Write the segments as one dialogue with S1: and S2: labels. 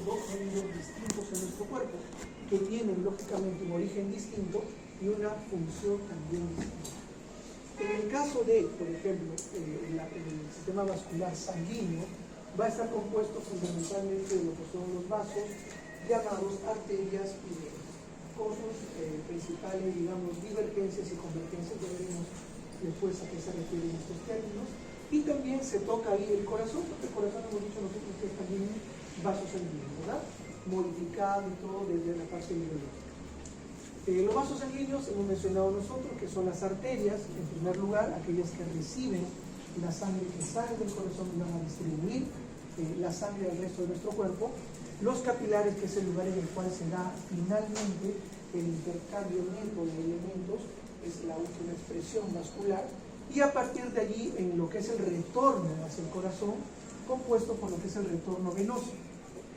S1: dos medios distintos en nuestro cuerpo, que tienen lógicamente un origen distinto y una función también distinta. En el caso de, por ejemplo, el sistema vascular sanguíneo, va a estar compuesto fundamentalmente de lo que son los vasos llamados arterias y venas, con sus principales, digamos, divergencias y convergencias. Ya veremos después a qué se refieren estos términos. Y también se toca ahí el corazón, porque el corazón, hemos dicho nosotros, que es también un vaso sanguíneo, ¿verdad? Modificado y todo desde la parte biológica. Los vasos sanguíneos hemos mencionado nosotros que son las arterias, en primer lugar, aquellas que reciben la sangre que sale del corazón y van a distribuir la sangre al resto de nuestro cuerpo. Los capilares, que es el lugar en el cual se da finalmente el intercambio neto de elementos, es la última expresión vascular, y a partir de allí en lo que es el retorno hacia el corazón, compuesto por lo que es el retorno venoso,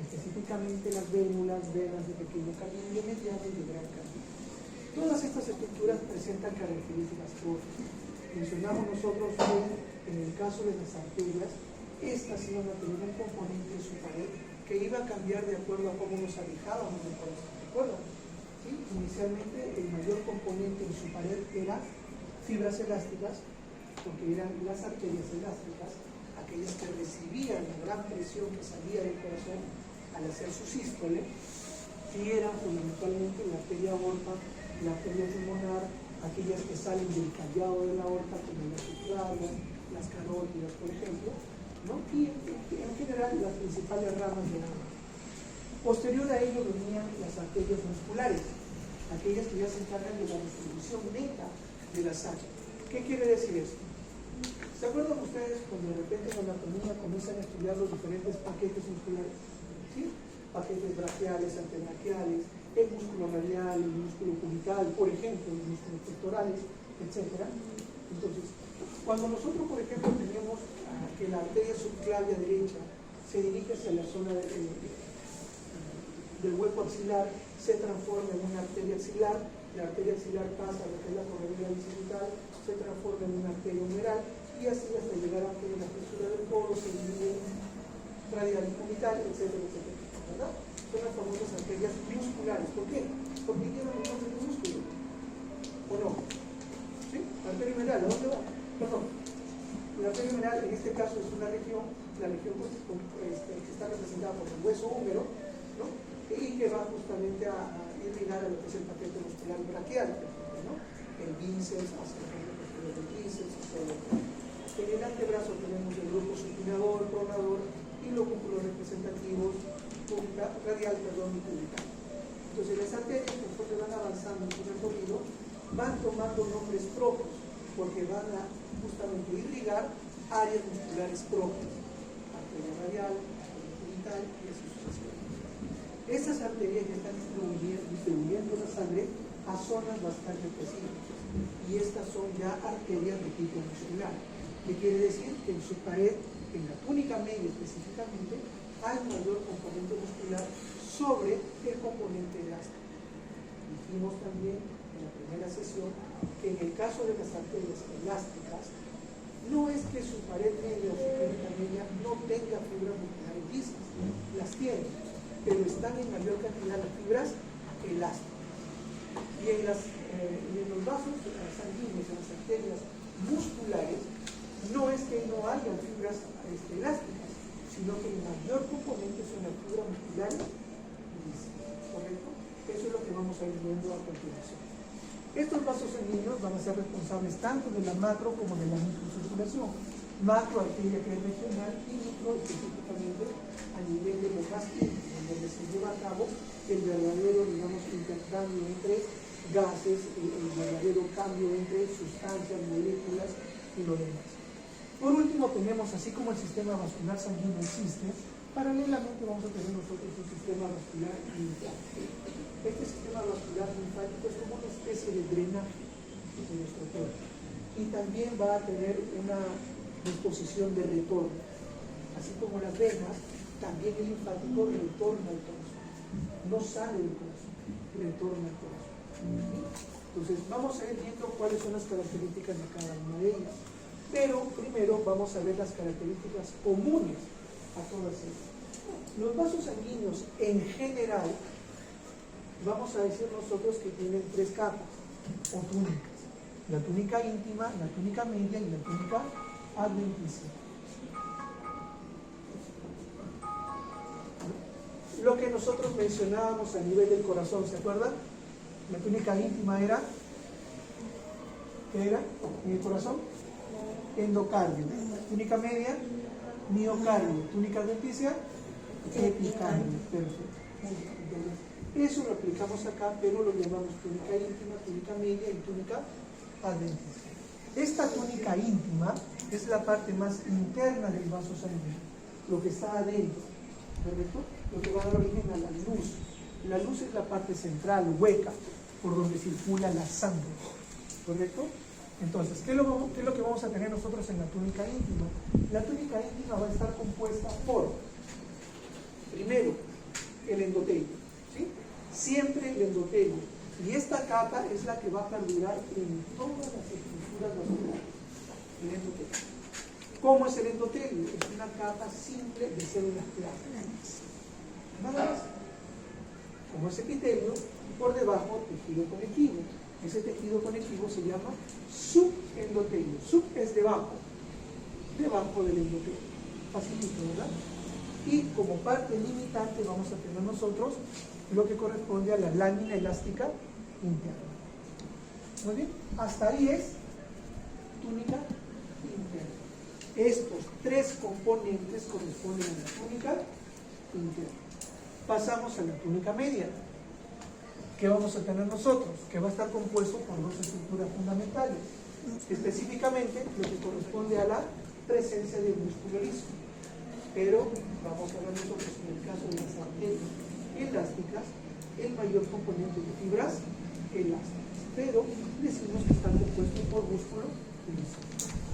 S1: específicamente las vénulas, venas de pequeño camino, de mediano y de gran camino. Todas estas estructuras presentan características propias. Mencionamos nosotros que en el caso de las arterias, estas iban a tener un componente en su pared que iba a cambiar de acuerdo a cómo nos alejábamos del corazón. ¿Recuerdan? ¿Sí? Inicialmente el mayor componente en su pared era fibras elásticas, porque eran las arterias elásticas, aquellas que recibían la gran presión que salía del corazón al hacer su sístole, y eran fundamentalmente la arteria aorta, la arteria pulmonar, aquellas que salen del callado de la aorta, como las subclavias, las carótidas, por ejemplo, ¿no? Y en general las principales ramas de la aorta. Posterior a ello venían las arterias musculares, aquellas que ya se encargan de la distribución neta de la sangre. ¿Qué quiere decir esto? ¿Se acuerdan ustedes cuando de repente en la anatomía comienzan a estudiar los diferentes paquetes musculares? ¿Sí? Paquetes braquiales, antebraquiales, el músculo radial, el músculo cubital, por ejemplo, los músculos pectorales, etc. Entonces, cuando nosotros, por ejemplo, tenemos que la arteria subclavia derecha se dirige hacia la zona del hueco axilar, se transforma en una arteria axilar, la arteria axilar pasa a lo que es la corredera bicipital, se transforma en una arteria humeral, y así hasta llegar a que la fisura del codo se divide en radial y cubital, etcétera, etcétera, ¿verdad? Son las famosas arterias musculares. ¿Por qué? Porque llevan el nombre de músculo. ¿O no? ¿Sí? La arteria humeral, ¿a dónde va? Perdón. La arteria humeral en este caso es una región, la región que está representada por el hueso húmero, ¿no? Y que va justamente a irrigar a lo que es el paquete muscular braquial, por ejemplo, ¿no? El bíceps, hacia el paquete posterior del bíceps, y todo lo demás. En el antebrazo tenemos el grupo supinador, pronador y los músculos representativos radial, y cubital. Entonces las arterias, conforme van avanzando en su recorrido, van tomando nombres propios, porque van a justamente irrigar áreas musculares propias, arteria radial, arteria cubital y así sucesivamente. Estas arterias ya están distribuyendo la sangre a zonas bastante específicas, y estas son ya arterias de tipo muscular, que quiere decir que en su pared, en la túnica media específicamente, hay mayor componente muscular sobre el componente elástico. Dijimos también en la primera sesión que en el caso de las arterias elásticas, no es que su pared media o su túnica media no tenga fibras musculares lisas, las tiene, pero están en mayor cantidad las fibras elásticas. Y en los vasos sanguíneos, en las arterias musculares, no es que no haya fibras elásticas, sino que el mayor componente son las fibras musculares lisas, ¿correcto? Eso es lo que vamos a ir viendo a continuación. Estos vasos sanguíneos van a ser responsables tanto de la macro como de la microcirculación. Macro, arteria que es regional, y micro específicamente a nivel de lo más íntimo, donde se lleva a cabo el verdadero, digamos, intercambio entre gases, el verdadero cambio entre sustancias, moléculas y lo demás. Por último tenemos, así como el sistema vascular sanguíneo existe, paralelamente vamos a tener nosotros un sistema vascular linfático. Este sistema vascular linfático es como una especie de drenaje de nuestro cuerpo, y también va a tener una disposición de retorno. Así como las venas, también el linfático retorna al corazón, no sale del corazón, retorna al corazón. Entonces vamos a ir viendo cuáles son las características de cada una de ellas. Pero primero vamos a ver las características comunes a todas ellas. Los vasos sanguíneos en general, vamos a decir nosotros que tienen 3 capas o túnicas. La túnica íntima, la túnica media y la túnica adventicia. Lo que nosotros mencionábamos a nivel del corazón, ¿se acuerdan? La túnica íntima era, ¿qué era en el corazón? Endocardio. Túnica media, miocardio. Túnica adventicia, epicardio. Perfecto. Entonces, eso lo aplicamos acá, pero lo llamamos túnica íntima, túnica media y túnica adventicia. Esta túnica íntima es la parte más interna del vaso sanguíneo, lo que está adentro, ¿correcto? Lo que va a dar origen a la luz. La luz es la parte central, hueca, por donde circula la sangre, ¿correcto? Entonces, ¿qué es lo que vamos a tener nosotros en la túnica íntima? La túnica íntima va a estar compuesta por, primero, el endotelio, ¿sí? Siempre el endotelio. Y esta capa es la que va a perdurar en todas las estructuras vasculares. El endotelio. ¿Cómo es el endotelio? Es una capa simple de células planas. Nada más. Como es epitelio, por debajo tejido conectivo. Ese tejido conectivo se llama subendotelio. Sub es debajo del endotelio. Facilito, ¿verdad? Y como parte limitante vamos a tener nosotros lo que corresponde a la lámina elástica interna. Muy bien, hasta ahí es túnica interna. Estos 3 componentes corresponden a la túnica interna. Pasamos a la túnica media. ¿Qué vamos a tener nosotros? Que va a estar compuesto por 2 estructuras fundamentales. Específicamente lo que corresponde a la presencia del músculo liso. Pero vamos a ver nosotros en el caso de las arterias elásticas, el mayor componente de fibras elásticas. Pero decimos que están compuestos por músculo liso.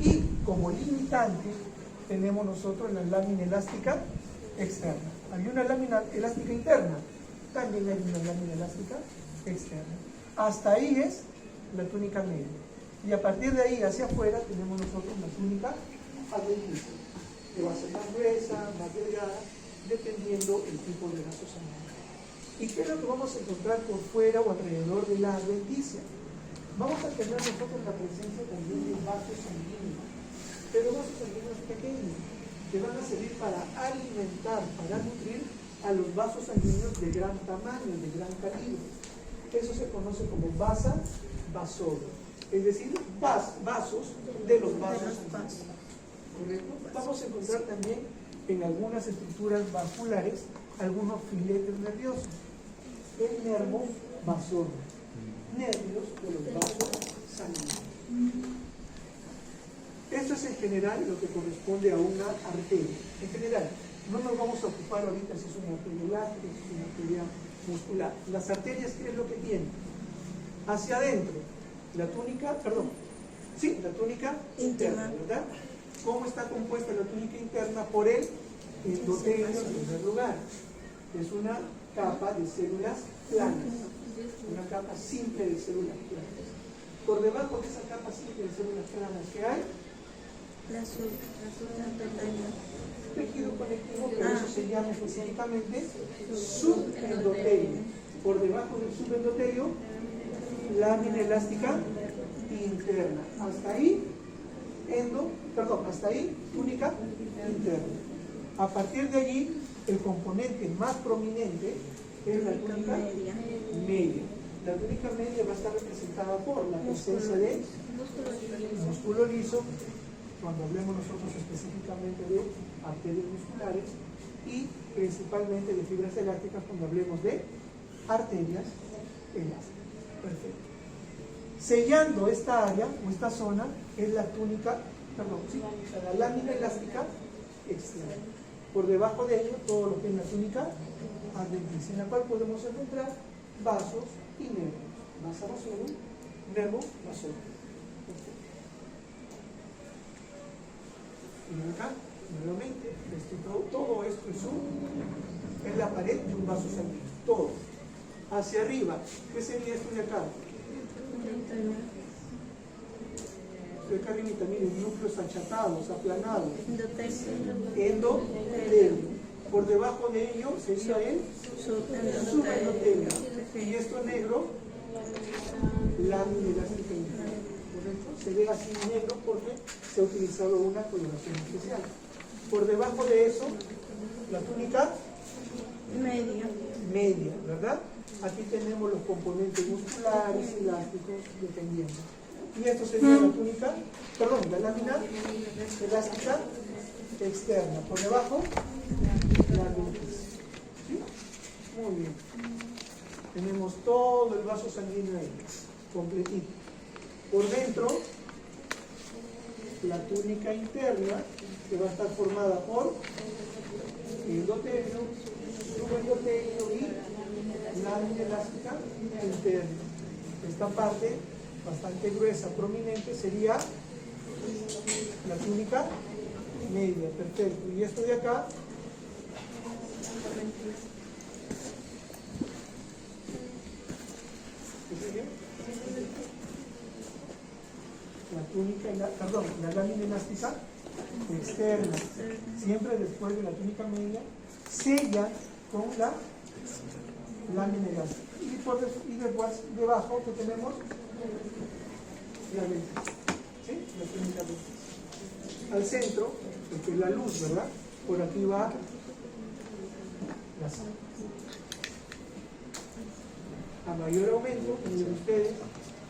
S1: Y como limitante tenemos nosotros la lámina elástica externa. Hay una lámina elástica interna, también hay una lámina elástica externa. Hasta ahí es la túnica media. Y a partir de ahí hacia afuera tenemos nosotros la túnica adventicia, que va a ser más gruesa, más delgada, dependiendo el tipo de vaso sanguíneo. ¿Y qué es lo que vamos a encontrar por fuera o alrededor de la adventicia? Vamos a tener nosotros la presencia también de vasos sanguíneos, pero vasos sanguíneos pequeños, que van a servir para alimentar, para nutrir a los vasos sanguíneos de gran tamaño, de gran calibre. Eso se conoce como vasa vasorum, es decir, vasos de los vasos sanguíneos. ¿Correcto? Vamos a encontrar también en algunas estructuras vasculares algunos filetes nerviosos. El nervo vasorum, nervios de los vasos sanguíneos. Esto es en general lo que corresponde a una arteria. En general, no nos vamos a ocupar ahorita si es una arteria elástica, si es una arteria muscular. Las arterias, ¿qué es lo que tienen? Hacia adentro, la túnica, la túnica interna, ¿verdad? ¿Cómo está compuesta la túnica interna? Por el endotelio en primer lugar. Es una capa de células planas, una capa simple de células planas. Por debajo de esa capa simple de células planas, ¿qué hay? Tejido conectivo, pero eso se llama específicamente subendotelio. Por debajo del subendotelio, lámina elástica interna. Hasta ahí, hasta ahí, túnica interna. A partir de allí, el componente más prominente es la túnica media. La túnica media va a estar representada por la presencia de músculo liso, cuando hablemos nosotros específicamente de arterias musculares, y principalmente de fibras elásticas cuando hablemos de arterias elásticas. Perfecto. Sellando esta área o esta zona es la la lámina elástica externa. Por debajo de ello, todo lo que es la túnica adventicia, en la cual podemos encontrar vasos y nervios. Vasa vasorum, nervo vasorum. Y acá, nuevamente, todo esto es la pared de un vaso sanguíneo. Todo. Hacia arriba, ¿qué sería esto de acá? De acá arriba también núcleos achatados, aplanados. Endotelio. Por debajo de ello sería el subendotelio. Y esto negro, lámina elástica interna. ¿Correcto? Se ve así negro porque se ha utilizado una coloración especial. Por debajo de eso, la túnica media, ¿verdad? Aquí tenemos los componentes musculares, elásticos, dependiendo. Y esto sería la túnica, perdón, la lámina elástica externa. Por debajo, la arteritis. ¿Sí? Muy bien. Tenemos todo el vaso sanguíneo ahí, completito. Por dentro, la túnica interna, que va a estar formada por endotelio, subendotelio y lámina elástica interna. Esta parte, bastante gruesa, prominente, sería la túnica media. Perfecto. Y esto de acá, ¿qué sería? La túnica, la lámina elástica externa, siempre después de la túnica media, sella con la lámina elástica. Y después, debajo, que tenemos la ventis, ¿sí? La túnica ventis. Al centro, porque es la luz, ¿verdad? Por aquí va la sangre. A mayor aumento, miren ustedes,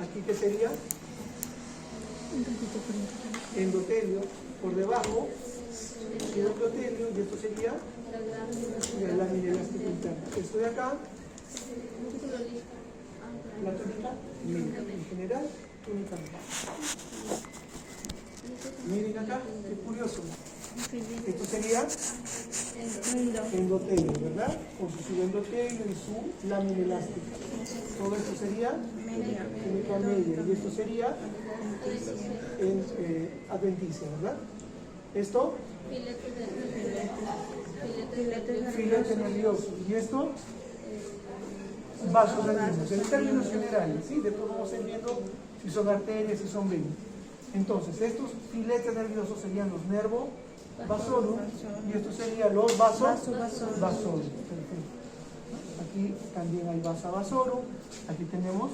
S1: aquí que sería endotelio, por debajo endotelio, y esto sería la lámina elástica interna. Esto de acá, la túnica media, en general, túnica media. Miren acá, qué curioso. Esto sería endotelio, ¿verdad? Con su subendotelio y su lámina elástica. Todo esto sería túnica media, y esto sería adventicia, ¿verdad? Esto, filete nervioso, y esto, vasos sanguíneos, en términos generales, ¿sí? Después vamos a ir viendo si son arterias, si son venas. Entonces, estos filetes nerviosos serían los nervos vasorum, y estos serían los vasos vasorum. Aquí también hay vasa vasorum, aquí tenemos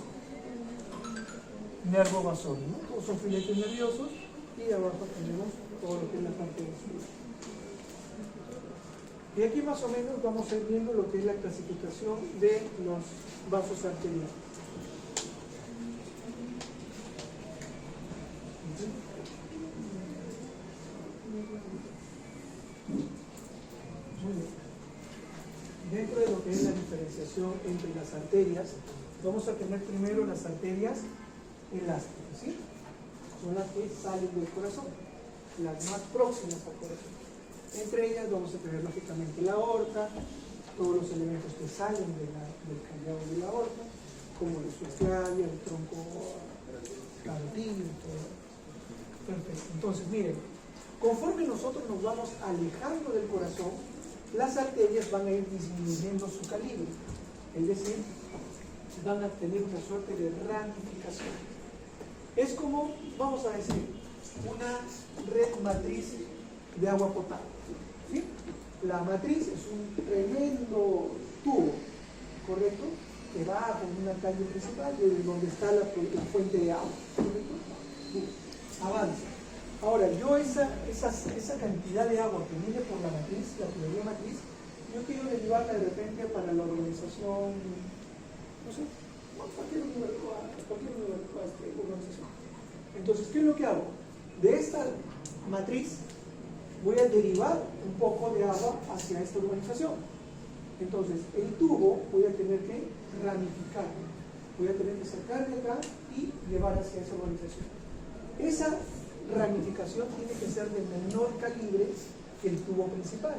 S1: nervo vasorum, ¿no? Todos son filetes nerviosos, y abajo tenemos todo lo que es la parte vascular. Y aquí más o menos vamos a ir viendo lo que es la clasificación de los vasos arteriales. Muy bien. Dentro de lo que es la diferenciación entre las arterias, vamos a tener primero las arterias elásticas, ¿sí? Son las que salen del corazón, las más próximas al corazón. Entre ellas vamos a tener lógicamente la aorta, todos los elementos que salen del callado de la aorta, como la sucladia, el tronco carotino y todo. Perfecto. Entonces, miren, conforme nosotros nos vamos alejando del corazón, las arterias van a ir disminuyendo su calibre, es decir, van a tener una suerte de ramificación. Es como, vamos a decir, una red matriz de agua potable, ¿sí? La matriz es un tremendo tubo, ¿correcto? Que va con una calle principal desde donde está la fuente de agua, ¿correcto? Avanza. Ahora, yo esa cantidad de agua que viene por la matriz, la tubería matriz, yo quiero derivarla de repente para la organización, no sé, cualquier organización. Entonces, ¿qué es lo que hago? De esta matriz voy a derivar un poco de agua hacia esta urbanización. Entonces, el tubo voy a tener que ramificarlo. Voy a tener que sacar de acá y llevar hacia esa urbanización. Esa ramificación tiene que ser de menor calibre que el tubo principal,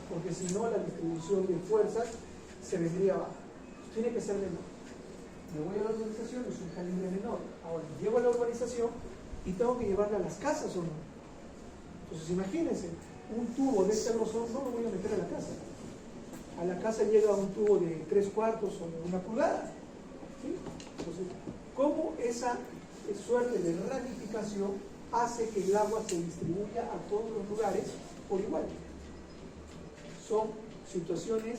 S1: porque si no la distribución de fuerzas se vendría abajo. Tiene que ser menor. Me voy a la urbanización, es un calibre menor. Ahora, llego a la urbanización y tengo que llevarla a las casas o no. Entonces imagínense, un tubo de este grosor no lo voy a meter a la casa. A la casa llega un tubo de 3/4 o de 1 pulgada. ¿Sí? Entonces, ¿cómo esa suerte de ramificación hace que el agua se distribuya a todos los lugares por igual? Son situaciones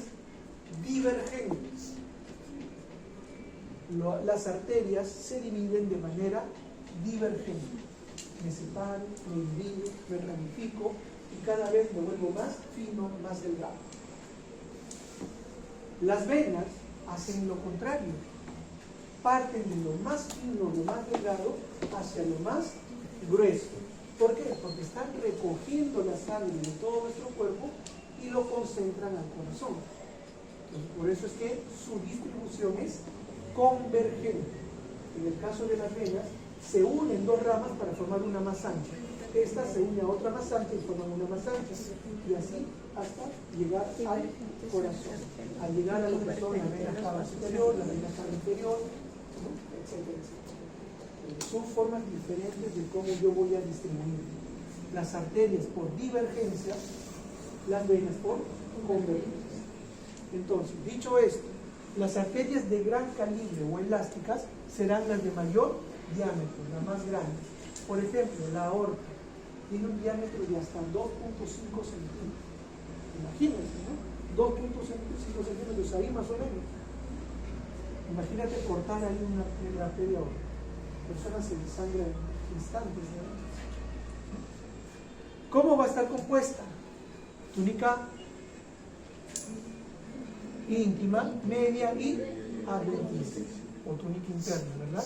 S1: divergentes. Las arterias se dividen de manera divergente. Me separo, me divido, me ramifico y cada vez me vuelvo más fino, más delgado. Las venas hacen lo contrario. Parten de lo más fino, lo más delgado, hacia lo más grueso. ¿Por qué? Porque están recogiendo la sangre de todo nuestro cuerpo y lo concentran al corazón. Entonces, por eso es que su distribución es convergente. En el caso de las venas, se unen dos ramas para formar una más ancha. Esta se une a otra más ancha y forman una más ancha. Y así hasta llegar al corazón. Al llegar a lo que son la vena cava superior, la vena cava inferior, ¿no? Etcétera, etcétera. Son formas diferentes de cómo yo voy a distribuir las arterias por divergencia, las venas por convergencia. Entonces, dicho esto, las arterias de gran calibre o elásticas serán las de mayor diámetro, las más grandes. Por ejemplo, la aorta tiene un diámetro de hasta 2.5 centímetros. Imagínense, ¿no? 2.5 centímetros ahí más o menos. Imagínate cortar ahí una arteria aorta. La persona se desangra en instantes, ¿no? ¿Cómo va a estar compuesta? Túnica íntima, media y adventicia, o túnica interna, ¿verdad?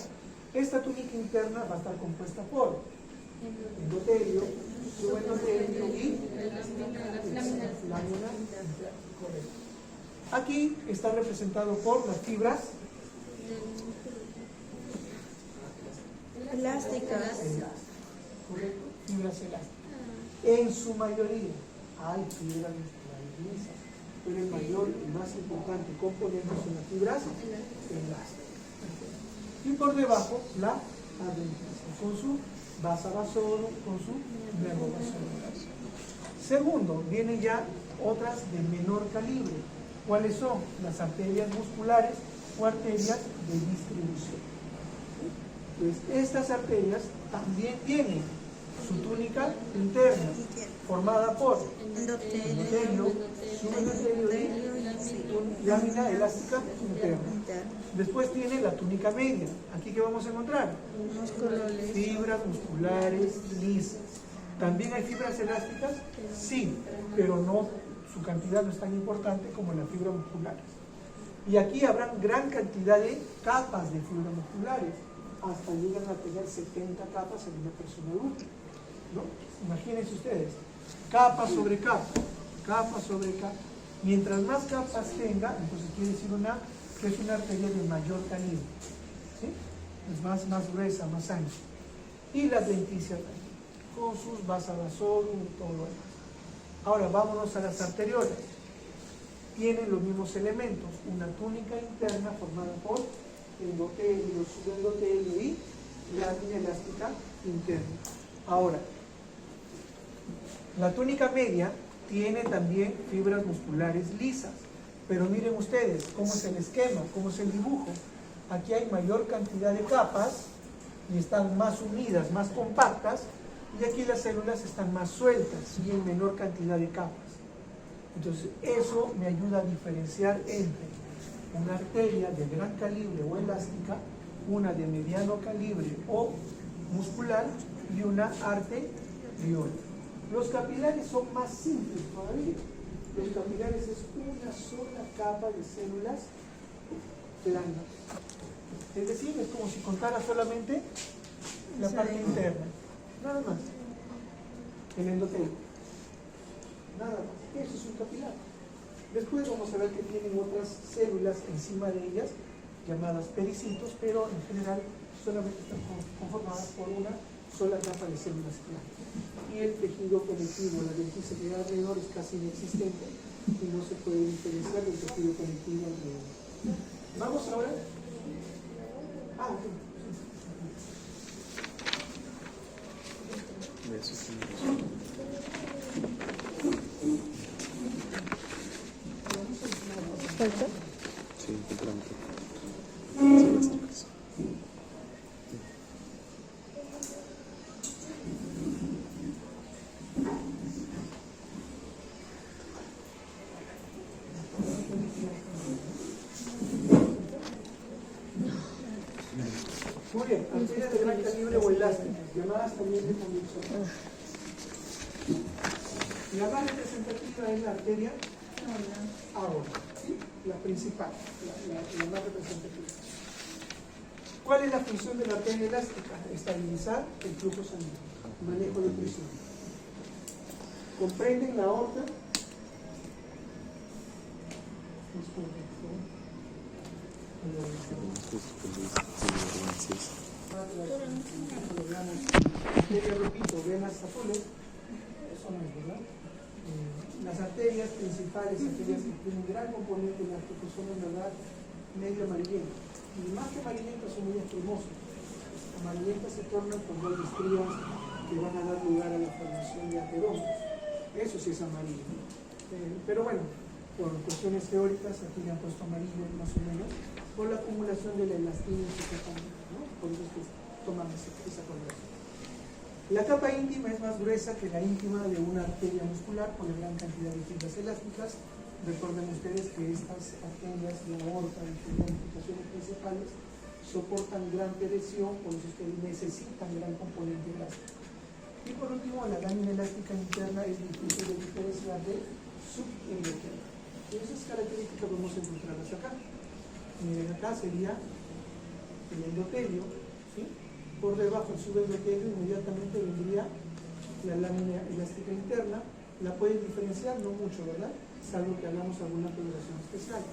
S1: Esta túnica interna va a estar compuesta por endotelio, subendotelio y lámina interna. Correcto. Aquí está representado por las fibras
S2: elásticas.
S1: Correcto, fibras elásticas. En su mayoría hay fibras musculares lisas, pero el mayor y más importante componente son las fibras elásticas. Y por debajo la adventicia, con su vasa vasorum, con su nervo vasorum. Segundo, vienen ya otras de menor calibre. ¿Cuáles son? Las arterias musculares o arterias de distribución. Pues estas arterias también tienen su túnica interna, formada por endotelio, subendotelio y lámina elástica interna. Después tiene la túnica media. ¿Aquí qué vamos a encontrar? Fibras musculares lisas. ¿También hay fibras elásticas? Sí, pero no, su cantidad no es tan importante como las fibras musculares. Y aquí habrá gran cantidad de capas de fibras musculares. Hasta llegan a tener 70 capas en una persona adulta, ¿no? Imagínense ustedes, capa sobre capa, capa sobre capa. Mientras más capas tenga, entonces quiere decir que es una arteria de mayor calibre, ¿sí? Es más gruesa, más ancha. Y la adventicia también, con sus vasa vasorum y todo lo demás. Ahora vámonos a las arteriolas. Tienen los mismos elementos, una túnica interna formada por endotelio, subendotelio y lámina elástica interna. Ahora, la túnica media tiene también fibras musculares lisas, pero miren ustedes cómo es el esquema, cómo es el dibujo. Aquí hay mayor cantidad de capas y están más unidas, más compactas, y aquí las células están más sueltas y en menor cantidad de capas. Entonces eso me ayuda a diferenciar entre una arteria de gran calibre o elástica, una de mediano calibre o muscular y una arteriola. Los capilares son más simples todavía. Los capilares es una sola capa de células planas. Es decir, es como si contara solamente la parte interna. Nada más. El endotelio. Nada más. Eso es un capilar. Después vamos a ver que tienen otras células encima de ellas, llamadas pericitos, pero en general solamente están conformadas por una sola capa de células planas. Y el tejido conectivo, la adventicia que hay alrededor es casi inexistente y no se puede diferenciar del tejido conectivo alrededor. ¿Vamos ahora? Ok.
S2: ¿Falta?
S3: Sí, completamente.
S1: Muy bien, arterias de gran calibre o elásticas, llamadas también de conducción. La más representativa es la arteria aorta, ¿sí? La principal, la más representativa. ¿Cuál es la función de la arteria elástica? Estabilizar el flujo sanguíneo, manejo de presión. ¿Comprenden la aorta? Repito, venas azules, eso no es verdad. Las arterias principales, aquellas que tienen gran componente en la son en verdad medio amarillentas. Y más que amarillentas son medias cremosas. Amarillentas se tornan cuando hay estrías que van a dar lugar a la formación de ateromas. Eso sí es amarillo. Pero bueno, por cuestiones teóricas, aquí le han puesto amarillo más o menos, por la acumulación de la elastina en su capa, ¿no? Por eso es que toman esa coloración. La capa íntima es más gruesa que la íntima de una arteria muscular por la gran cantidad de fibras elásticas. Recuerden ustedes que estas arterias, la aorta y sus ramificaciones principales soportan gran presión, por eso es que necesitan gran componente elástico. Y por último, la lámina elástica interna es difícil de diferenciar de subendotelio. Esas características vamos a encontrarlas acá. Miren, acá sería el endotelio, ¿sí? Por debajo del subendotelio inmediatamente vendría la lámina elástica interna. La pueden diferenciar, no mucho, ¿verdad? Salvo que hagamos alguna coloración especial.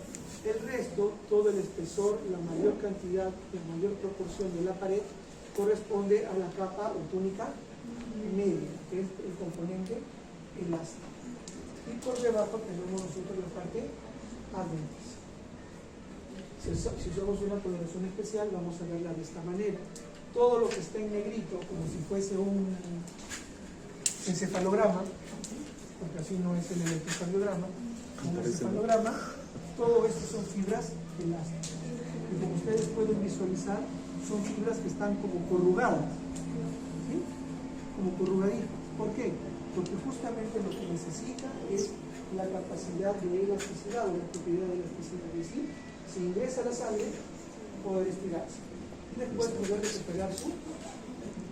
S1: El resto, todo el espesor, la mayor cantidad, la mayor proporción de la pared corresponde a la capa o túnica media, que es el componente elástico. Y por debajo tenemos nosotros la parte adventicia. Si usamos una coloración especial, vamos a verla de esta manera. Todo lo que está en negrito, como si fuese un encefalograma, porque así no es el electrocardiograma, un encefalograma, todo esto son fibras elásticas. Y como ustedes pueden visualizar, son fibras que están como corrugadas, ¿sí? Como corrugaditas. ¿Por qué? Porque justamente lo que necesita es la capacidad de elasticidad o la propiedad de elasticidad. Es decir, si ingresa la sangre, poder estirarse. Y después poder recuperar su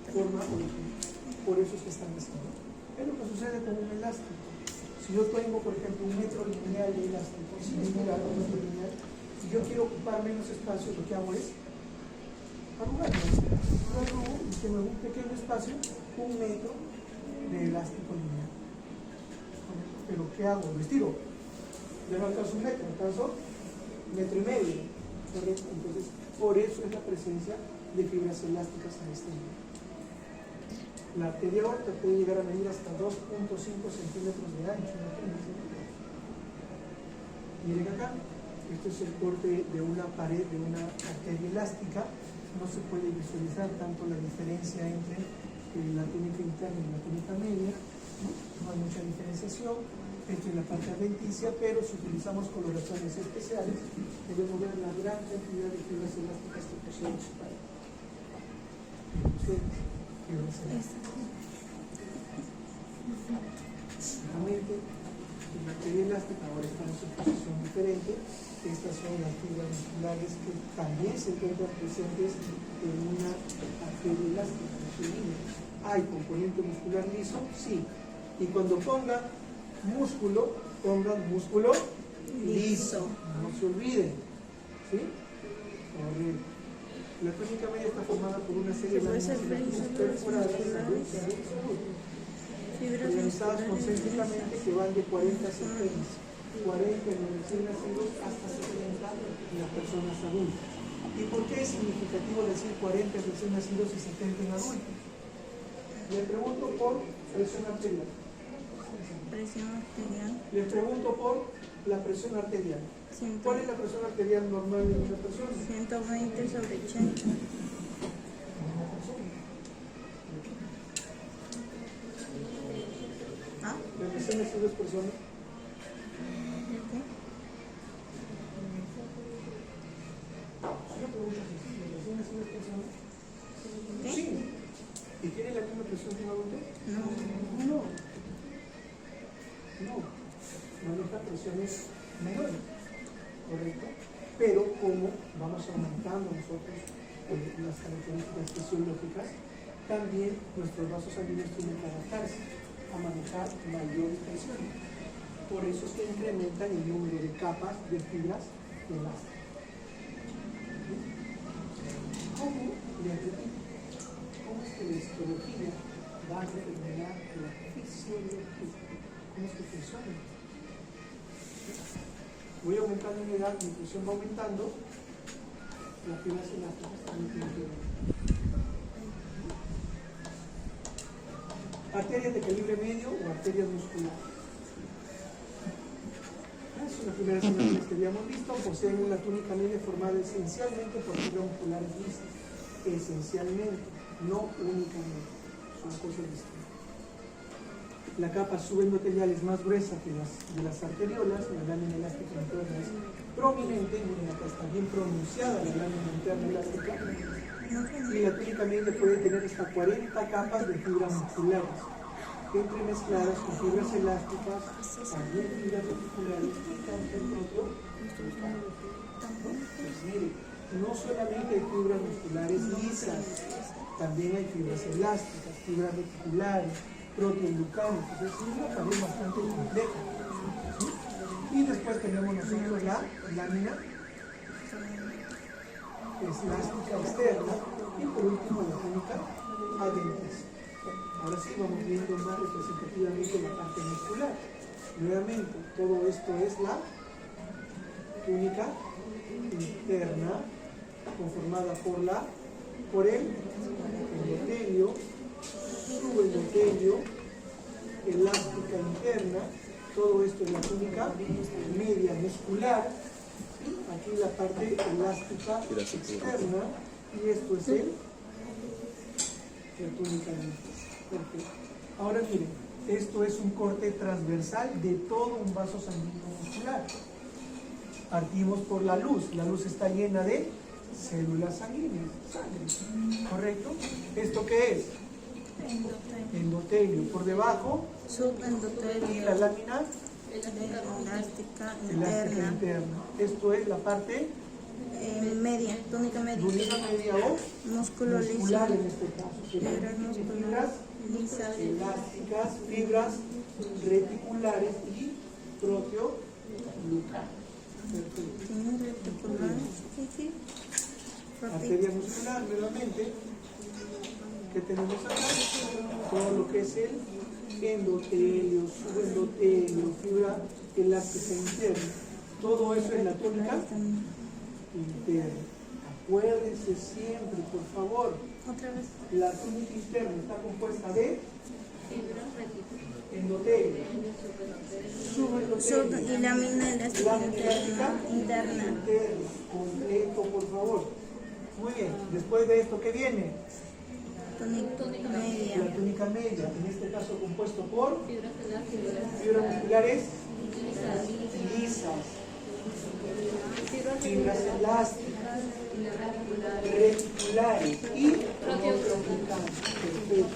S1: forma original. Por eso es que están así. Es lo que sucede con un elástico. Si yo tengo, por ejemplo, un metro lineal de elástico, si es un metro lineal, y yo quiero ocupar menos espacio, lo que hago es arrugarlo. Lo arrugo y tengo un pequeño espacio, un metro de elástico lineal. Pero ¿qué hago? Lo estiro. Ya no alcanzo un metro, alcanzo metro y medio. ¿Correcto? Entonces, por eso es la presencia de fibras elásticas a este nivel. La arteria aorta puede llegar a medir hasta 2.5 centímetros de ancho. Miren acá, esto es el corte de una pared de una arteria elástica. No se puede visualizar tanto la diferencia entre la túnica interna y la túnica media, no hay mucha diferenciación. Esto es la parte adventicia, pero si utilizamos coloraciones especiales, podemos ver la gran cantidad de fibras elásticas que posee su pared. Nuevamente, la arteria elástica ahora está en su posición diferente. Estas son las fibras musculares que también se encuentran presentes en una arteria elástica. ¿Hay componente muscular liso? Sí. Y cuando pongan músculo, pongan músculo liso. No se olviden. ¿Sí? Correcto. La túnica media está formada por una serie de láminas perforadas organizadas concéntricamente que van de 40 a 70. 40 en los recién nacidos hasta 70 en las personas adultas. ¿Y por qué es significativo decir 40 en recién nacidos y 70 en adultos? Le pregunto por presión arterial.
S2: Presión arterial.
S1: Le pregunto por la presión arterial. ¿Cuál es la presión arterial normal de una persona?
S2: 120/80. ¿Ah?
S1: ¿La recién nacidos personas?
S2: ¿Qué?
S1: Sí. ¿Y tiene la misma presión que un adulto?
S2: No.
S1: No. Maneja presiones menores, ¿correcto? Pero como vamos aumentando nosotros las características fisiológicas, también nuestros vasos sanguíneos tienen que adaptarse a manejar mayor tensión. Por eso es que incrementan el número de capas de fibras elásticas. ¿Cómo? Les repito, ¿cómo es que la histología va a determinar la fisiología? ¿Cómo es que funciona? Voy aumentando en edad, mi presión va aumentando, las fibras elásticas también tienen que ver. Arterias de calibre medio o arterias musculares. Son las primeras imágenes que habíamos visto. Poseen una túnica media formada esencialmente por fibras musculares lisas. Esencialmente, no únicamente. Son cosas distintas. La capa subendotelial es más gruesa que de las arteriolas. La lámina elástica interna es prominente. Miren, acá está bien pronunciada la lámina interna elástica. Y la túnica media puede tener hasta 40 capas de fibras musculares, entremezcladas con fibras elásticas, también fibras reticulares y también otro. Pues mire, no solamente hay fibras musculares lisas, también hay fibras elásticas, fibras reticulares, proteoglucanos. Es una también bastante compleja. ¿Sí? Y después tenemos nosotros la lámina elástica externa y por último la túnica adentris. Ahora sí vamos viendo más representativamente la parte muscular. Nuevamente, todo esto es la túnica interna conformada por el endotelio, subendotelio, elástica interna. Todo esto es la túnica media muscular. Aquí la parte elástica externa y esto es la túnica interna. Perfecto. Ahora miren, esto es un corte transversal de todo un vaso sanguíneo muscular. Partimos por la luz está llena de células sanguíneas, sangre, ¿correcto? ¿Esto qué es? Endotelio. Por debajo,
S2: Subendotelio.
S1: y la lámina
S2: Elástica
S1: elástica
S2: interna.
S1: interna. Esto es la parte
S2: Media, túnica media.
S1: túnica media o
S2: Músculo liso.
S1: muscular en este caso.
S2: Fibras musculares lisas.
S1: Elásticas, fibras reticulares y proteoglucanos. Perfecto.
S2: Tiene reticulares. Sí, sí.
S1: Arteria muscular, nuevamente. ¿Qué tenemos acá? Todo lo que es el endotelio, subendotelio, fibra elástica interna. Todo eso es la túnica interna. Acuérdense siempre, por favor,
S2: Otra vez.
S1: la túnica interna está compuesta de endotelio, subendotelio,
S2: Y lámina elástica interna.
S1: completo, por favor. Muy bien, después de esto, ¿qué viene?
S2: Túnica
S1: La
S2: media.
S1: túnica media, en este caso compuesto por fibras musculares lisas, fibras elásticas, reticulares y proteoglucanos. Perfecto.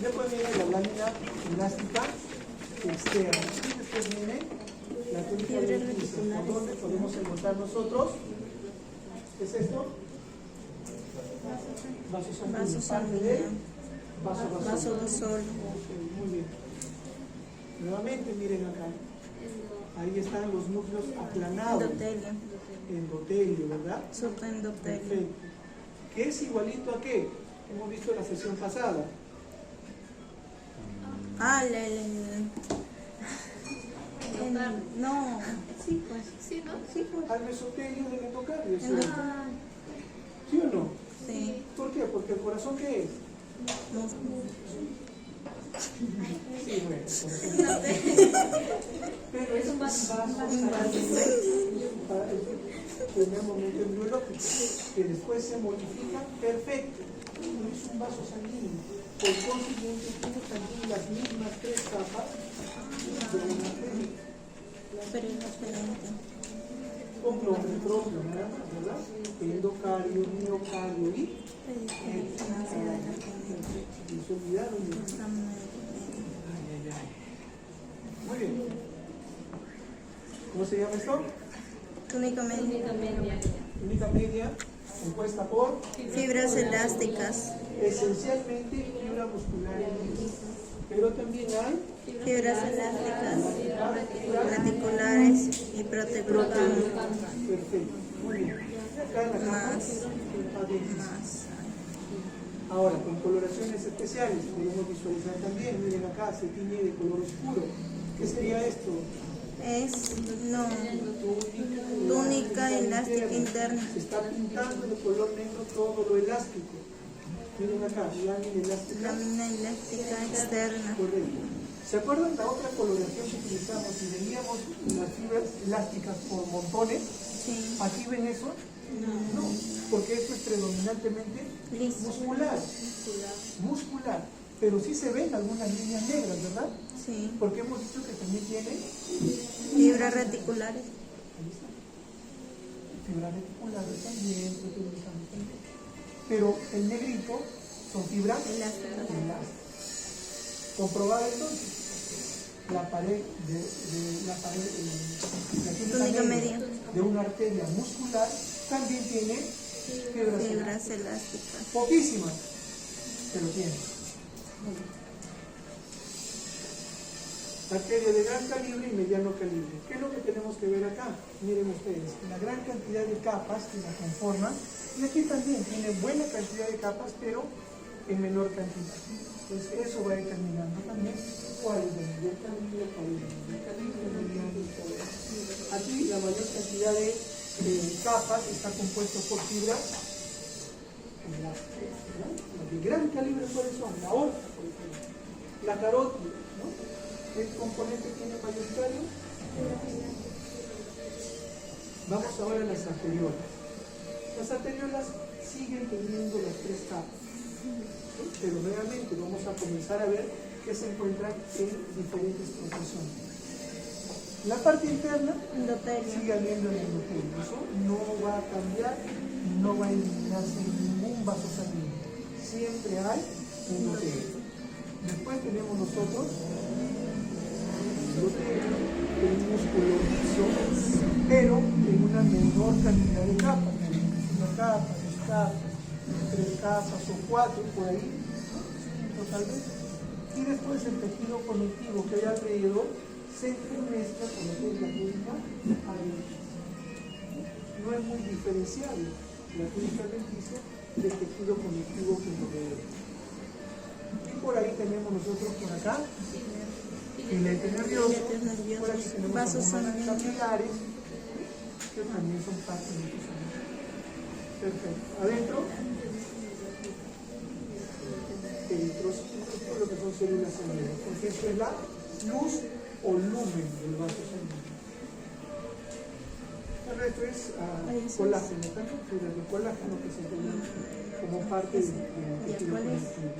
S1: Después viene la lámina elástica externa y después viene la túnica lisa. ¿Por dónde podemos encontrar nosotros? ¿Qué es esto? Vaso sanguíneo. Parte del vaso
S2: Vasodosol.
S1: Ok, muy bien. Nuevamente miren acá. Ahí están los núcleos aplanados.
S2: Endotelio.
S1: Endotelio, ¿verdad?
S2: Subendotelio.
S1: Perfecto. ¿Qué es igualito a qué? Hemos visto en la sesión pasada.
S2: No. Sí, pues.
S3: Sí, ¿no?
S2: Sí, pues.
S1: Al mesotelio del endocardio, ¿sí?
S2: Ah,
S1: ¿Sí o no?
S2: sí.
S1: ¿Por qué? Porque el corazón, ¿qué es?
S2: Músculo.
S1: Sí, bueno. Pero es un vaso sanguíneo para el primer momento embriológico, que después se modifica, perfecto. No es un vaso sanguíneo. Por consiguiente, tiene también las mismas 3 capas de una arteria.
S2: Pero es diferente.
S1: Con nombre propio, ¿verdad? Endocardio, miocardio y y se olvidaron de Muy bien. ¿Cómo se llama esto?
S2: Túnica media.
S1: Túnica media compuesta por
S2: Fibras elásticas.
S1: esencialmente fibra muscular y gris. Pero también hay
S2: Fibras elásticas, reticulares y protectoras.
S1: perfecto. Muy bien. Acá en la capa
S2: Más.
S1: adventicia.
S2: Más.
S1: Ahora, con coloraciones especiales, podemos visualizar también, miren acá, se tiñe de color oscuro. ¿Qué sería esto?
S2: Es túnica elástica interna.
S1: Se está pintando de color negro todo lo elástico. Miren acá, lámina elástica.
S2: Lámina elástica externa.
S1: Correcto. ¿Se acuerdan la otra coloración que utilizamos y veíamos las fibras elásticas por montones?
S2: Sí.
S1: ¿Aquí ven eso? No, porque esto es predominantemente
S2: Liso.
S1: muscular. Pero sí se ven algunas líneas negras, ¿verdad?
S2: Sí.
S1: Porque hemos dicho que también tiene
S2: Fibras reticulares.
S1: fibras reticulares también, proteínas también. Pero el negrito son fibras
S2: Elásticas.
S1: elásticas. Comprobado entonces, la pared la
S2: Túnica media.
S1: de una arteria muscular también tiene fibras elásticas.
S2: Fibras elásticas.
S1: Poquísimas, pero tiene. Arteria de gran calibre y mediano calibre. ¿Qué es lo que tenemos que ver acá? Miren ustedes, la gran cantidad de capas que la conforman, y aquí también tiene buena cantidad de capas, pero en menor cantidad. Entonces eso va determinando también cuál es el mayor calibre, cuál es el menor calibre, mediano y todo eso. Aquí la mayor cantidad de capas está compuesto por fibras elásticas, ¿no? Las de gran calibre, ¿cuáles son? La aorta, por ejemplo, la carótida, ¿no? ¿Qué componente tiene mayoritario? Vamos ahora a las arteriolas. Las arteriolas siguen teniendo las tres capas, ¿sí? Pero nuevamente vamos a comenzar a ver que se encuentran en diferentes proporciones. La parte interna
S2: Endotelio.
S1: sigue habiendo el endotelio. Eso no va a cambiar, no va a eliminarse ningún vaso sanguíneo. Siempre hay endotelio. Después tenemos nosotros endotelio, un músculo liso, pero en una menor cantidad de capas. Una capa, dos capas, tres capas o cuatro, por ahí, ¿no? Cinco tal vez. Y después el tejido conectivo que hay alrededor se entremezcla con lo que es la túnica adventicia. No es muy diferenciable la túnica adventicia del tejido conectivo que nos rodea. Y por ahí tenemos nosotros por acá filete nervioso,
S2: Filetes nerviosos,
S1: por aquí tenemos
S2: vasos
S1: algunas
S2: sanguíneos.
S1: capilares que también son parte de estos sanguíneos. Perfecto. Adentro, eritrocitos, lo que son células sanguíneas, porque esto es la luz o lumen del vaso sanguíneo. El resto es colágeno, también fibras de colágeno que se encuentran como parte del tejido conectivo.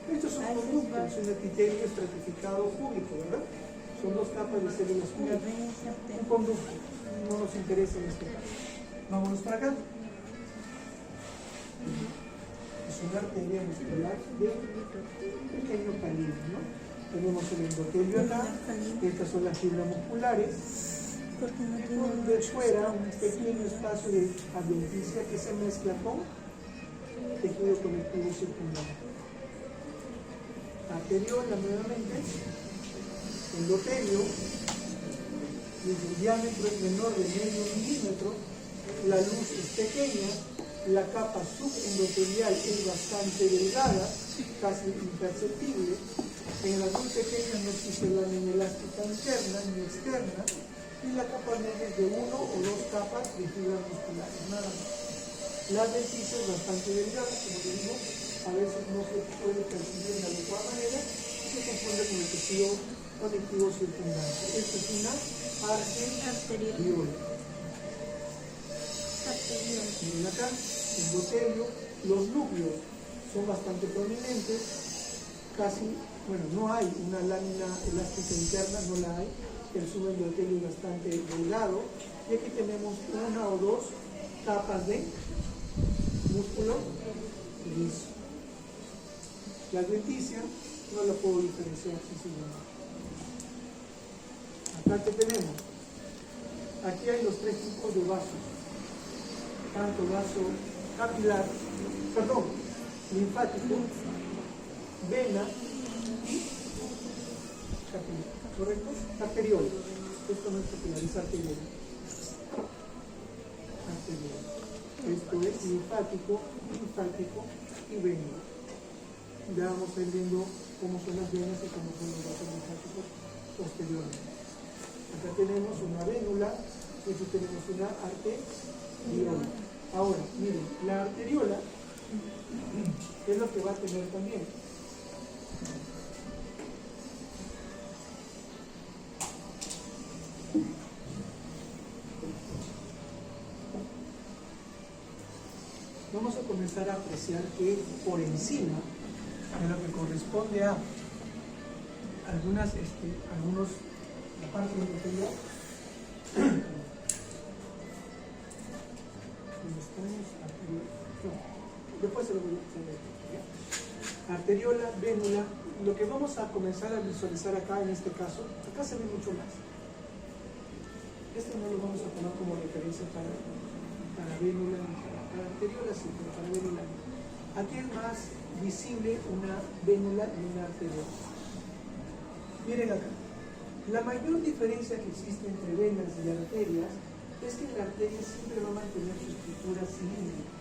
S1: Estos son conductos, es un epitelio estratificado público, ¿verdad? Son dos capas de células públicas. Un conducto, no nos interesa en este caso. Vámonos para acá. Es una arteria muscular de pequeño calibre, ¿no? Tenemos el endotelio acá, estas son las fibras musculares.
S2: Porque no
S1: Y
S2: tiene
S1: por de fuera un pequeño espacio de adventicia que se mezcla con tejido conectivo circundante. Arteriola nuevamente, endotelio, y el diámetro es menor de medio milímetro, la luz es pequeña, la capa subendotelial es bastante delgada, casi imperceptible. En las muy pequeñas no existe lámina elástica interna ni externa, y la capa media es de uno o dos capas de fibras musculares, nada más. La adventicia es bastante delgada, como te digo, a veces no se puede percibir de la adecuada manera y se confunde con el tejido conectivo circundante. Esto es una arteriola. Miren acá, endotelio, los núcleos son bastante prominentes, casi, bueno, no hay una lámina elástica interna, no la hay, el subendotelio es bastante delgado, y aquí tenemos una o dos capas de músculo liso. La adventicia no la puedo diferenciar sencillamente. Acá que tenemos, aquí hay los tres tipos de vasos, tanto vaso capilar, perdón, linfático, vena y capilar, ¿correcto? Arteriola. Esto no es capilar, es arteriola. Arteriola. Esto es linfático y vena. Ya vamos a ir viendo cómo son las venas y cómo son los vasos linfáticos posteriormente. Acá tenemos una vénula y aquí tenemos una arteriola. Ahora, miren, la arteriola es lo que va a tener también. Vamos a comenzar a apreciar que por encima de lo que corresponde a algunos, la parte endotelial, después se lo voy a arteriola, vénula. Lo que vamos a comenzar a visualizar acá en este caso, acá se ve mucho más. Este no lo vamos a tomar como referencia para vénula, para arteriola sí, pero para vénula no. Aquí es más visible una vénula y una arteriola. Miren acá. La mayor diferencia que existe entre venas y arterias es que la arteria siempre va a mantener su estructura cilíndrica.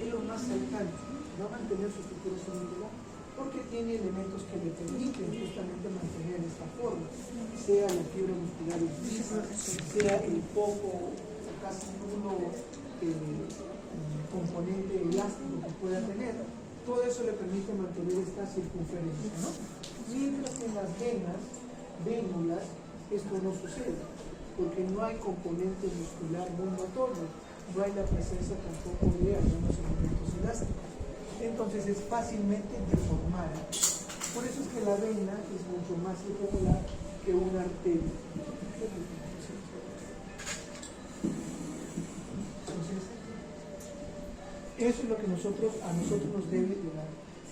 S1: Es lo más saltante, va a mantener su estructura cilíndrica porque tiene elementos que le permiten justamente mantener esta forma, sea la fibra muscular lisa, sea el poco o casi nulo componente elástico que pueda tener. Todo eso le permite mantener esta circunferencia, ¿no? Mientras que en las venas, vénulas, esto no sucede, porque no hay componente muscular muy notorio, no hay la presencia tampoco de algunos elementos elásticos. Entonces es fácilmente deformada. Por eso es que la vena es mucho más irregular que una arteria. Entonces, eso es lo que a nosotros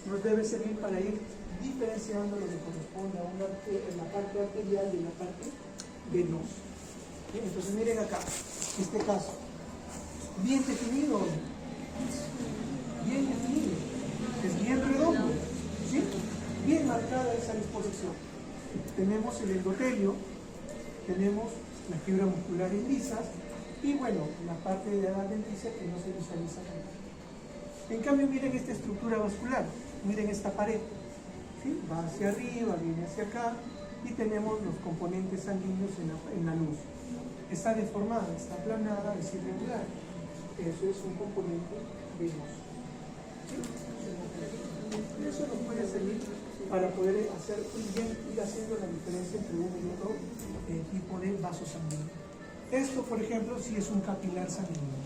S1: nos debe servir para ir diferenciando lo que corresponde a la parte arterial de la parte venosa. Bien, entonces miren acá, este caso, bien definido, es bien redondo, ¿sí? Bien marcada esa disposición. Tenemos el endotelio, tenemos la fibra muscular en lisas y bueno, la parte de la denticia que no se visualiza acá. En cambio, miren esta estructura vascular, miren esta pared, ¿sí? Va hacia arriba, viene hacia acá y tenemos los componentes sanguíneos en la luz. Está deformada, está aplanada, es irregular. Eso es un componente venoso. ¿Sí? Eso nos puede servir para poder ir haciendo la diferencia entre uno y otro tipo de vaso sanguíneo. Esto, por ejemplo, sí es un capilar sanguíneo.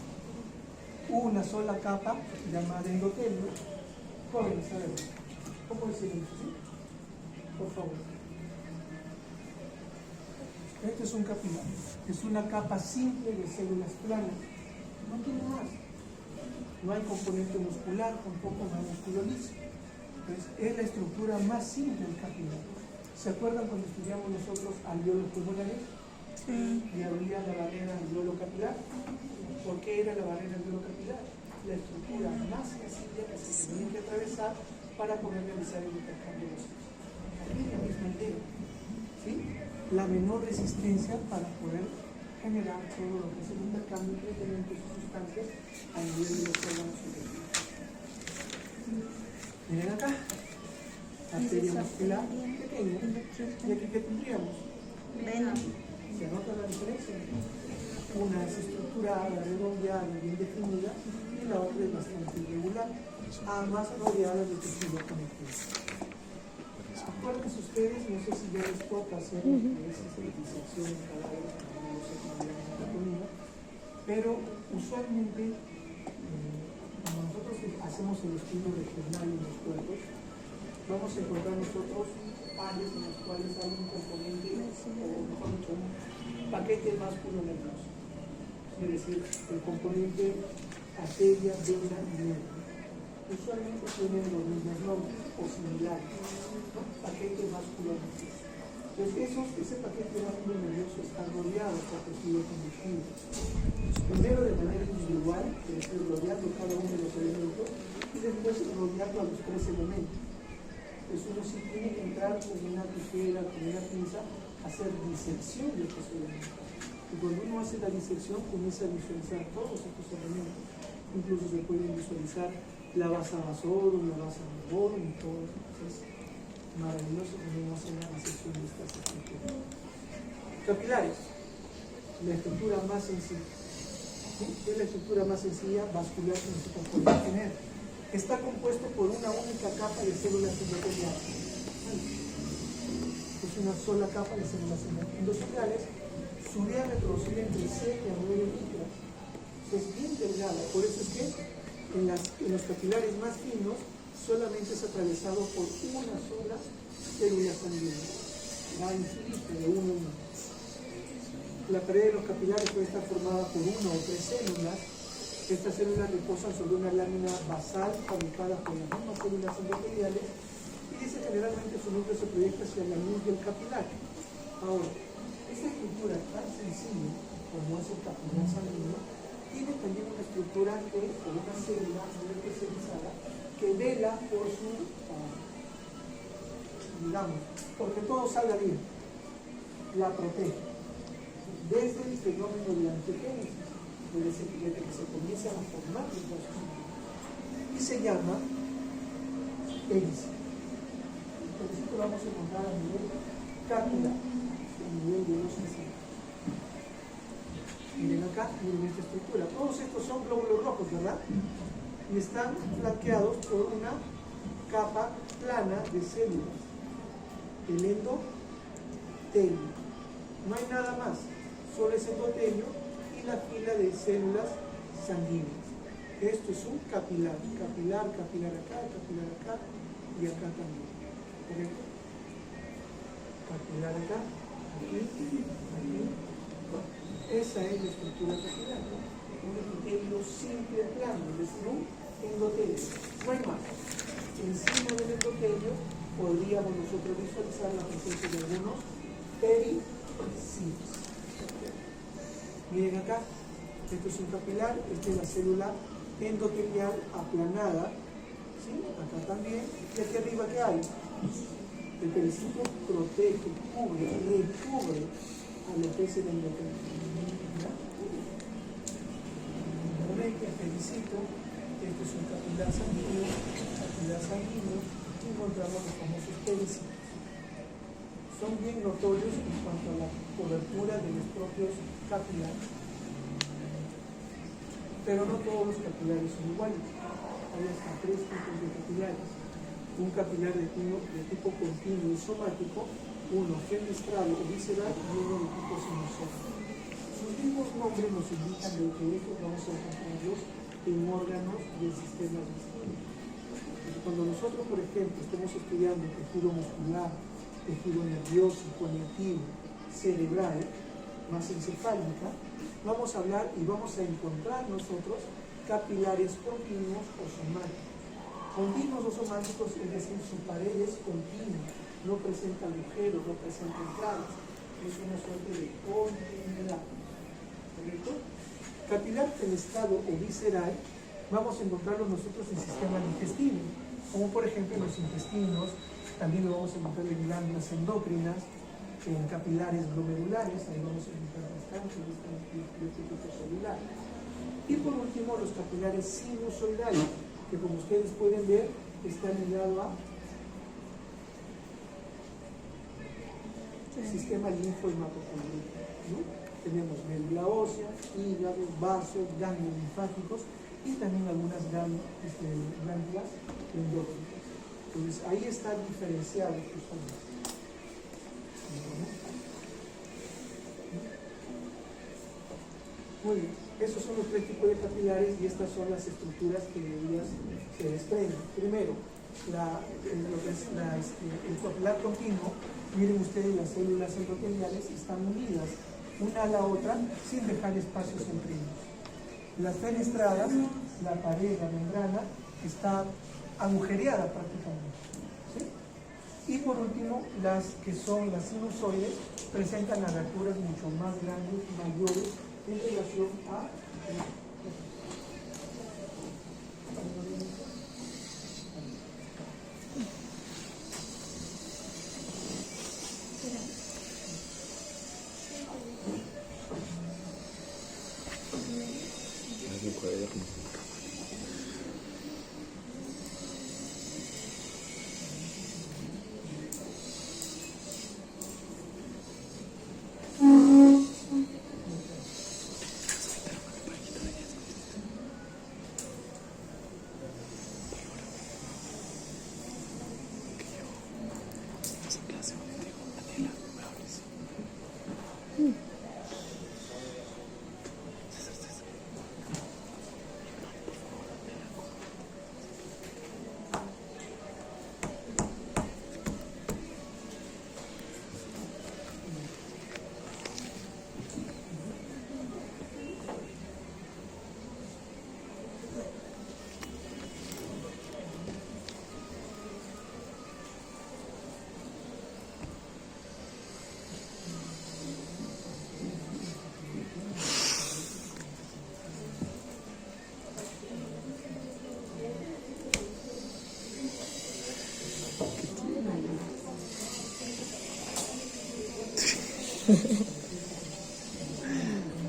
S1: Una sola capa llamada endotelio. Jóvenes, a ver, ¿cómo decir eso? ¿Sí? Por favor. Este es un capilar. Es una capa simple de células planas. No tiene más. No hay componente muscular, tampoco no hay músculo liso. Entonces, es la estructura más simple del capilar. ¿Se acuerdan cuando estudiamos nosotros alveolos pulmonares?
S2: Sí.
S1: Y había la barrera alveolo capilar. ¿Por qué era la barrera alveolo capilar? La estructura más sencilla que se tenía que atravesar para poder realizar el intercambio de los sexos. Aquí es la misma idea, ¿sí? La menor resistencia para poder generar todo lo que es el intercambio entre elementos y sustancias a nivel de los órganos superiores. Miren acá, arteria muscular pequeña, y aquí que tendríamos.
S2: Vena.
S1: ¿Se nota la diferencia? Una es estructurada, redondeada, bien definida, y la otra es bastante irregular, ambas rodeadas de tejido conectivo. Acuérdense ustedes, no sé si ya les toca hacer esa disección en cadáveres, no sé cómo le llaman anatomía, pero usualmente cuando nosotros hacemos el estudio regional en los cuerpos, vamos a encontrar nosotros áreas en las cuales hay un componente, o mejor dicho, un paquete más puro nervioso. Es decir, el componente arteria, vena y nervio. Usualmente tienen los mismos nombres o similares, ¿no? Paquete vascular nervioso. Entonces, ese paquete vascular nervioso está rodeado por tejido conductivo. Primero de manera individual, es decir, rodeado 3 elementos. Entonces uno sí tiene que entrar con una tijera, con una pinza, a hacer disección de estos elementos. Y cuando uno hace la disección, comienza a visualizar todos estos elementos. Incluso se pueden visualizar la base vasorum, la base borum y todo eso. Entonces, maravilloso cuando uno hace la disección de estas estructuras. Capilares, la estructura más sencilla. ¿Sí? Es la estructura más sencilla vascular que nosotros podemos tener. Está compuesto por una única capa de células endoteliales. Es una sola capa de células endoteliales. Su diámetro oscila entre 7 a 9 micras. Es bien delgada. Por eso es que en los capilares más finos solamente es atravesado por una sola célula sanguínea. Va infinita de uno en uno. La pared de los capilares puede estar formada por 1 o 3 células. Estas células reposan sobre una lámina basal fabricada por las mismas células endoteliales y dice generalmente su núcleo se proyecta hacia la luz del capilar. Ahora, esta estructura tan sencilla como es el capilar sanguíneo tiene también una estructura o una célula muy especializada que vela por su, digamos, porque todo salga bien, la protege. Desde el fenómeno de la angiogénesis, desde que se comienzan a formar los vasos sanguíneos. Y se llama hélice. El principio lo vamos a encontrar a nivel capilar, a nivel de los encías. Miren acá, miren esta estructura. Todos estos son glóbulos rojos, ¿verdad? Y están flanqueados por una capa plana de células. El endotelio. No hay nada más. Solo es endotelio y la fila de células sanguíneas. Esto es un capilar. Capilar acá y acá también. ¿Correcto? Capilar acá, aquí. Esa es la estructura capilar. Un endotelio simple plano, es decir, un endotelio. No hay más. Encima del endotelio podríamos nosotros visualizar la presencia de algunos pericitos. Miren acá, esto es un capilar, esta es la célula endotelial aplanada, ¿sí? Acá también, y aquí arriba ¿qué hay? El pericito protege, recubre a lo que es el endotelio. El pericito, esto es un capilar sanguíneo, y encontramos los famosos pericitos. Son bien notorios en cuanto a la cobertura de los propios capilares. Pero no todos los capilares son iguales. Hay hasta 3 tipos de capilares. Un capilar de tipo continuo y somático, uno fenestrado o visceral y uno de tipo sinusoide. Sus mismos nombres nos indican de que estos vamos a encontrarlos en órganos del sistema digestivo. Cuando nosotros, por ejemplo, estemos estudiando tejido muscular, tejido nervioso, conectivo, cerebral, más encefálica, vamos a hablar y vamos a encontrar nosotros capilares continuos o somáticos. Continuos o somáticos, es decir, su pared es continua, no presenta agujeros, no presenta entradas, es una suerte de continuidad. ¿Correcto? Capilar fenestrado o visceral, vamos a encontrarlo nosotros en el sistema digestivo, como por ejemplo en los intestinos. También lo vamos a encontrar en glándulas endócrinas, en capilares glomerulares, ahí vamos a encontrar bastante de tipo celular. Y por último, los capilares sinusoidales, que como ustedes pueden ver, están ligados a sistema linfohematocondrial, ¿no? Tenemos médula ósea, hígado, vasos, ganglios linfáticos y también algunas glándulas endócrinas. Entonces ahí están diferenciados justamente. Muy bien, esos son los 3 tipos de capilares y estas son las estructuras que de ellas se desprenden. Primero, el capilar continuo. Miren ustedes, las células endoteliales están unidas una a la otra sin dejar espacios entre ellos. Las fenestradas, la pared, la membrana, está agujereada prácticamente, ¿sí? Y por último, las que son las sinusoides presentan aberturas mucho más grandes, mayores en relación a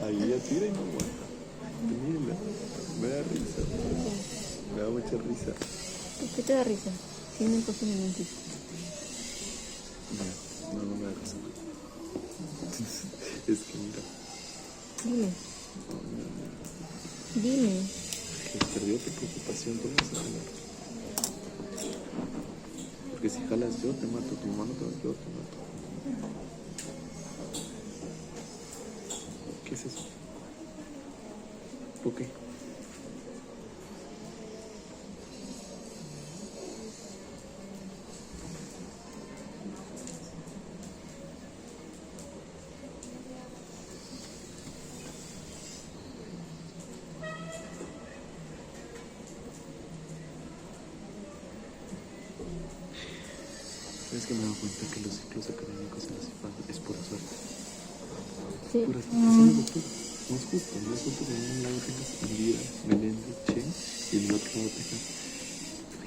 S3: Ahí ya tira y no aguanta. Mírala, me da risa. Me da mucha risa.
S2: ¿Por qué te da risa? Sí, me puse mi mente.
S3: No, no me da risa. Es que mira,
S2: Dime. Dime.
S3: que perdió tu preocupación, tú me vas a jalar. Porque si jalas yo te mato, tu mano yo te mato. ¿Qué es eso? ¿Por qué? Es que me he dado cuenta que los ciclos académicos en la CIFAD es pura suerte.
S2: Sí.
S3: Pura suerte. Es una locura. No es justo. No es justo que en un lado tengas Indira, Menéndez, Che y en el otro lado tengas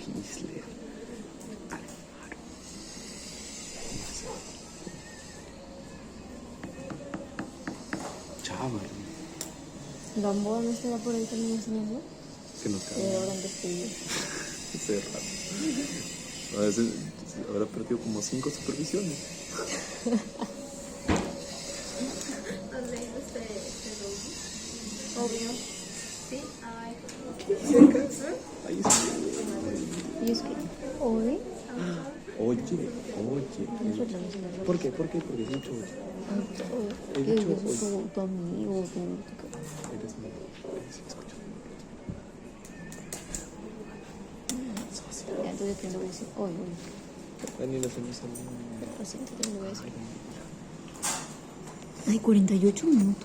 S3: Hitler, Alfaro. Chaval.
S2: Gamboa no estará por ahí también enseñando.
S3: Que nos
S2: Pero
S3: cae.
S2: ahora despedido.
S3: Ese es raro. A veces habrá perdido como 5 supervisiones.
S4: ¿Dónde este
S2: Obvio.
S4: Sí, ay,
S3: Ahí está.
S2: Y es que hoy.
S3: Oye.
S2: Nosotros no hacemos
S3: ¿Por qué? Porque es mucho oye.
S2: que yo soy tu amigo.
S3: Eres mi. Sí, escucha.
S2: Ya, entonces te lo voy a decir hoy.
S3: Daniela, se me salió.
S2: Lo siento, te lo voy a decir. Ay, 48 minutos.